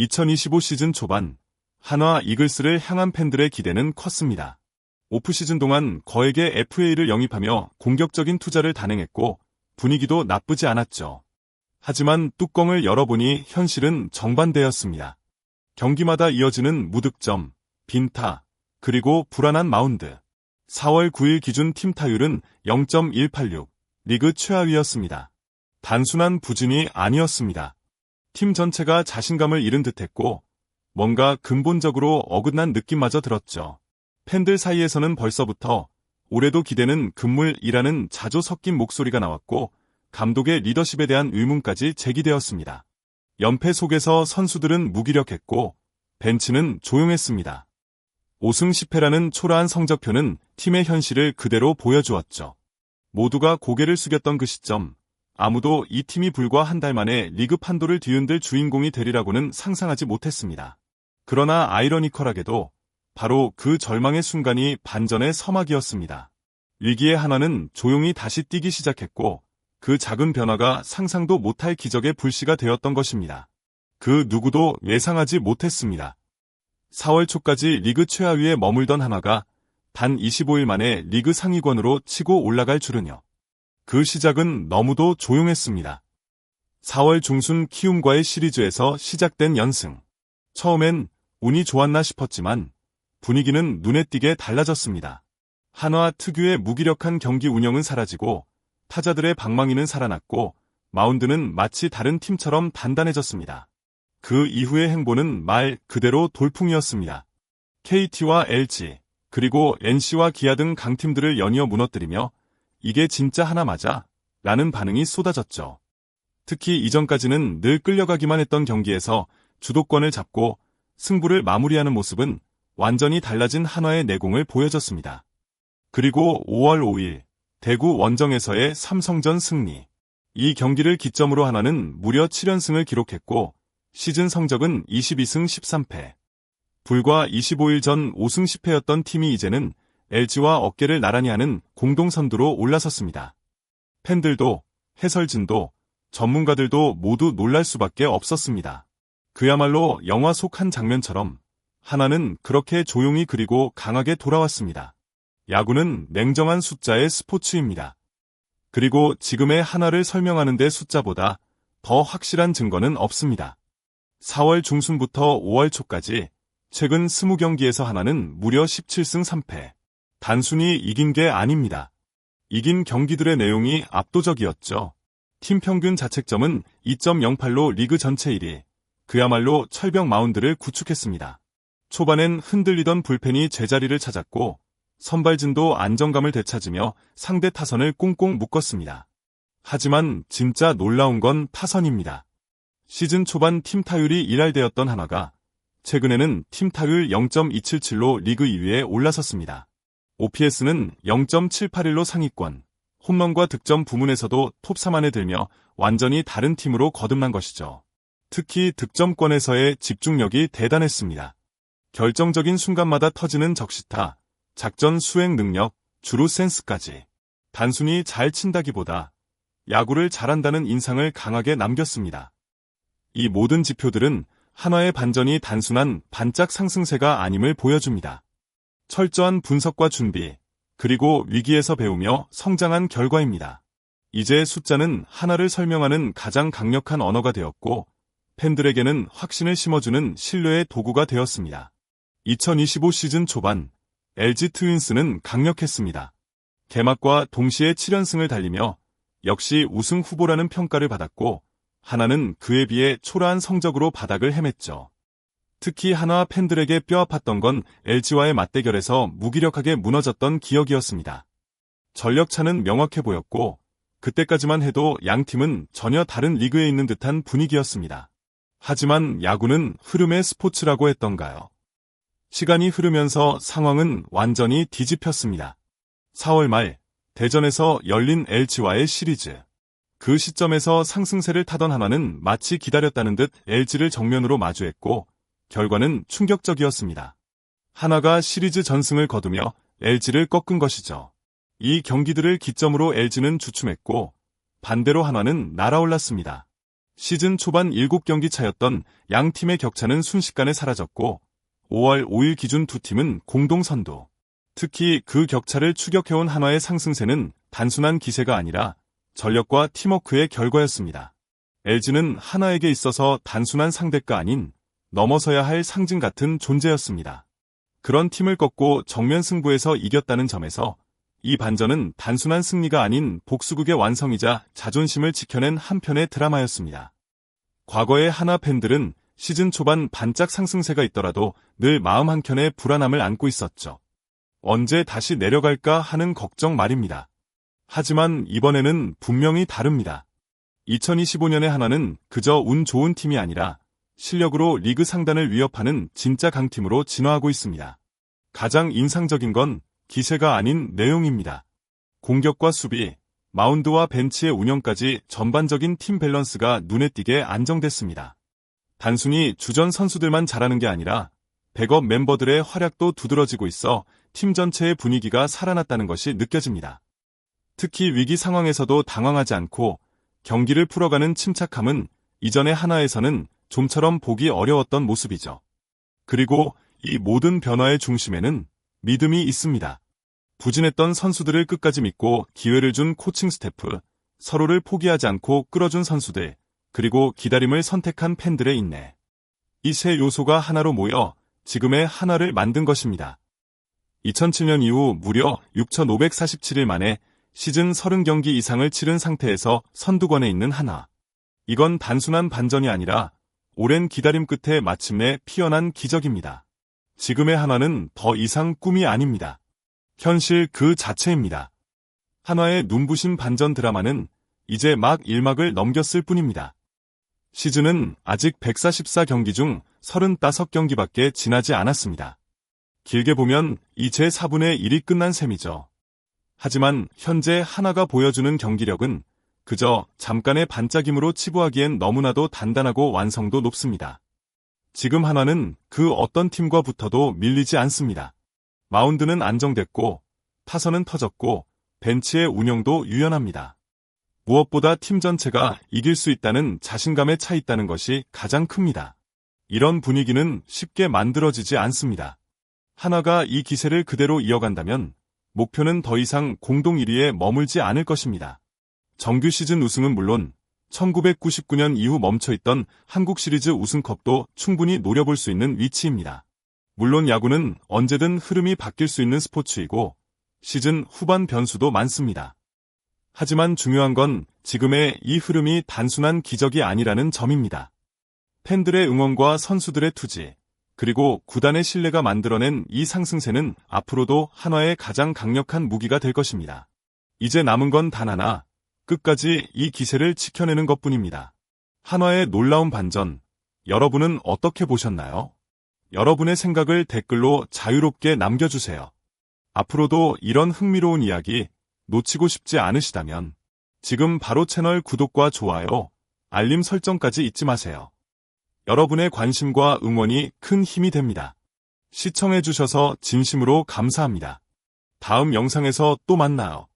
2025 시즌 초반 한화 이글스를 향한 팬들의 기대는 컸습니다. 오프시즌 동안 거액의 FA를 영입하며 공격적인 투자를 단행했고 분위기도 나쁘지 않았죠. 하지만 뚜껑을 열어보니 현실은 정반대였습니다. 경기마다 이어지는 무득점, 빈타, 그리고 불안한 마운드. 4월 9일 기준 팀 타율은 0.186, 리그 최하위였습니다. 단순한 부진이 아니었습니다. 팀 전체가 자신감을 잃은 듯했고 뭔가 근본적으로 어긋난 느낌마저 들었죠. 팬들 사이에서는 벌써부터 올해도 기대는 금물이라는 자조 섞인 목소리가 나왔고 감독의 리더십에 대한 의문까지 제기되었습니다. 연패 속에서 선수들은 무기력했고 벤치는 조용했습니다. 5승 10패라는 초라한 성적표는 팀의 현실을 그대로 보여주었죠. 모두가 고개를 숙였던 그 시점, 아무도 이 팀이 불과 한 달 만에 리그 판도를 뒤흔들 주인공이 되리라고는 상상하지 못했습니다. 그러나 아이러니컬하게도 바로 그 절망의 순간이 반전의 서막이었습니다. 위기의 한화는 조용히 다시 뛰기 시작했고 그 작은 변화가 상상도 못할 기적의 불씨가 되었던 것입니다. 그 누구도 예상하지 못했습니다. 4월 초까지 리그 최하위에 머물던 한화가 단 25일 만에 리그 상위권으로 치고 올라갈 줄은요. 그 시작은 너무도 조용했습니다. 4월 중순 키움과의 시리즈에서 시작된 연승. 처음엔 운이 좋았나 싶었지만 분위기는 눈에 띄게 달라졌습니다. 한화 특유의 무기력한 경기 운영은 사라지고 타자들의 방망이는 살아났고 마운드는 마치 다른 팀처럼 단단해졌습니다. 그 이후의 행보는 말 그대로 돌풍이었습니다. KT와 LG, 그리고 NC와 기아 등 강팀들을 연이어 무너뜨리며 이게 진짜 하나 맞아? 라는 반응이 쏟아졌죠. 특히 이전까지는 늘 끌려가기만 했던 경기에서 주도권을 잡고 승부를 마무리하는 모습은 완전히 달라진 한화의 내공을 보여줬습니다. 그리고 5월 5일 대구 원정에서의 삼성전 승리. 이 경기를 기점으로 한화는 무려 7연승을 기록했고 시즌 성적은 22승 13패. 불과 25일 전 5승 10패였던 팀이 이제는 LG와 어깨를 나란히 하는 공동선두로 올라섰습니다. 팬들도, 해설진도, 전문가들도 모두 놀랄 수밖에 없었습니다. 그야말로 영화 속 한 장면처럼 한화는 그렇게 조용히 그리고 강하게 돌아왔습니다. 야구는 냉정한 숫자의 스포츠입니다. 그리고 지금의 한화를 설명하는 데 숫자보다 더 확실한 증거는 없습니다. 4월 중순부터 5월 초까지 최근 20경기에서 한화는 무려 17승 3패. 단순히 이긴 게 아닙니다. 이긴 경기들의 내용이 압도적이었죠. 팀 평균 자책점은 2.08로 리그 전체 1위. 그야말로 철벽 마운드를 구축했습니다. 초반엔 흔들리던 불펜이 제자리를 찾았고 선발진도 안정감을 되찾으며 상대 타선을 꽁꽁 묶었습니다. 하지만 진짜 놀라운 건 타선입니다. 시즌 초반 팀 타율이 1할대였던 한화가 최근에는 팀 타율 0.277로 리그 2위에 올라섰습니다. OPS는 0.781로 상위권, 홈런과 득점 부문에서도 톱3 안에 들며 완전히 다른 팀으로 거듭난 것이죠. 특히 득점권에서의 집중력이 대단했습니다. 결정적인 순간마다 터지는 적시타, 작전 수행 능력, 주루 센스까지. 단순히 잘 친다기보다 야구를 잘한다는 인상을 강하게 남겼습니다. 이 모든 지표들은 한화의 반전이 단순한 반짝 상승세가 아님을 보여줍니다. 철저한 분석과 준비, 그리고 위기에서 배우며 성장한 결과입니다. 이제 숫자는 한화를 설명하는 가장 강력한 언어가 되었고 팬들에게는 확신을 심어주는 신뢰의 도구가 되었습니다. 2025 시즌 초반 LG 트윈스는 강력했습니다. 개막과 동시에 7연승을 달리며 역시 우승 후보라는 평가를 받았고 한화는 그에 비해 초라한 성적으로 바닥을 헤맸죠. 특히 한화 팬들에게 뼈아팠던 건 LG와의 맞대결에서 무기력하게 무너졌던 기억이었습니다. 전력차는 명확해 보였고 그때까지만 해도 양 팀은 전혀 다른 리그에 있는 듯한 분위기였습니다. 하지만 야구는 흐름의 스포츠라고 했던가요? 시간이 흐르면서 상황은 완전히 뒤집혔습니다. 4월 말 대전에서 열린 LG와의 시리즈. 그 시점에서 상승세를 타던 한화는 마치 기다렸다는 듯 LG를 정면으로 마주했고 결과는 충격적이었습니다. 한화가 시리즈 전승을 거두며 LG를 꺾은 것이죠. 이 경기들을 기점으로 LG는 주춤했고 반대로 한화는 날아올랐습니다. 시즌 초반 7경기 차였던 양 팀의 격차는 순식간에 사라졌고 5월 5일 기준 두 팀은 공동 선두. 특히 그 격차를 추격해온 한화의 상승세는 단순한 기세가 아니라 전력과 팀워크의 결과였습니다. LG는 한화에게 있어서 단순한 상대가 아닌 넘어서야 할 상징 같은 존재였습니다. 그런 팀을 꺾고 정면 승부에서 이겼다는 점에서 이 반전은 단순한 승리가 아닌 복수극의 완성이자 자존심을 지켜낸 한편의 드라마였습니다. 과거의 한화 팬들은 시즌 초반 반짝 상승세가 있더라도 늘 마음 한켠에 불안함을 안고 있었죠. 언제 다시 내려갈까 하는 걱정 말입니다. 하지만 이번에는 분명히 다릅니다. 2025년의 한화는 그저 운 좋은 팀이 아니라 실력으로 리그 상단을 위협하는 진짜 강팀으로 진화하고 있습니다. 가장 인상적인 건 기세가 아닌 내용입니다. 공격과 수비, 마운드와 벤치의 운영까지 전반적인 팀 밸런스가 눈에 띄게 안정됐습니다. 단순히 주전 선수들만 잘하는 게 아니라 백업 멤버들의 활약도 두드러지고 있어 팀 전체의 분위기가 살아났다는 것이 느껴집니다. 특히 위기 상황에서도 당황하지 않고 경기를 풀어가는 침착함은 이전의 한화에서는 좀처럼 보기 어려웠던 모습이죠. 그리고 이 모든 변화의 중심에는 믿음이 있습니다. 부진했던 선수들을 끝까지 믿고 기회를 준 코칭 스태프, 서로를 포기하지 않고 끌어준 선수들, 그리고 기다림을 선택한 팬들의 인내. 이 세 요소가 하나로 모여 지금의 한화를 만든 것입니다. 2007년 이후 무려 6,547일 만에 시즌 30경기 이상을 치른 상태에서 선두권에 있는 한화. 이건 단순한 반전이 아니라 오랜 기다림 끝에 마침내 피어난 기적입니다. 지금의 한화는 더 이상 꿈이 아닙니다. 현실 그 자체입니다. 한화의 눈부신 반전 드라마는 이제 막 1막을 넘겼을 뿐입니다. 시즌은 아직 144경기 중 35경기밖에 지나지 않았습니다. 길게 보면 이제 4분의 1이 끝난 셈이죠. 하지만 현재 한화가 보여주는 경기력은 그저 잠깐의 반짝임으로 치부하기엔 너무나도 단단하고 완성도 높습니다. 지금 한화는 그 어떤 팀과 붙어도 밀리지 않습니다. 마운드는 안정됐고 타선은 터졌고 벤치의 운영도 유연합니다. 무엇보다 팀 전체가 이길 수 있다는 자신감에 차 있다는 것이 가장 큽니다. 이런 분위기는 쉽게 만들어지지 않습니다. 한화가 이 기세를 그대로 이어간다면 목표는 더 이상 공동 1위에 머물지 않을 것입니다. 정규 시즌 우승은 물론 1999년 이후 멈춰있던 한국 시리즈 우승컵도 충분히 노려볼 수 있는 위치입니다. 물론 야구는 언제든 흐름이 바뀔 수 있는 스포츠이고 시즌 후반 변수도 많습니다. 하지만 중요한 건 지금의 이 흐름이 단순한 기적이 아니라는 점입니다. 팬들의 응원과 선수들의 투지, 그리고 구단의 신뢰가 만들어낸 이 상승세는 앞으로도 한화의 가장 강력한 무기가 될 것입니다. 이제 남은 건 단 하나, 끝까지 이 기세를 지켜내는 것뿐입니다. 한화의 놀라운 반전, 여러분은 어떻게 보셨나요? 여러분의 생각을 댓글로 자유롭게 남겨주세요. 앞으로도 이런 흥미로운 이야기 놓치고 싶지 않으시다면 지금 바로 채널 구독과 좋아요, 알림 설정까지 잊지 마세요. 여러분의 관심과 응원이 큰 힘이 됩니다. 시청해주셔서 진심으로 감사합니다. 다음 영상에서 또 만나요.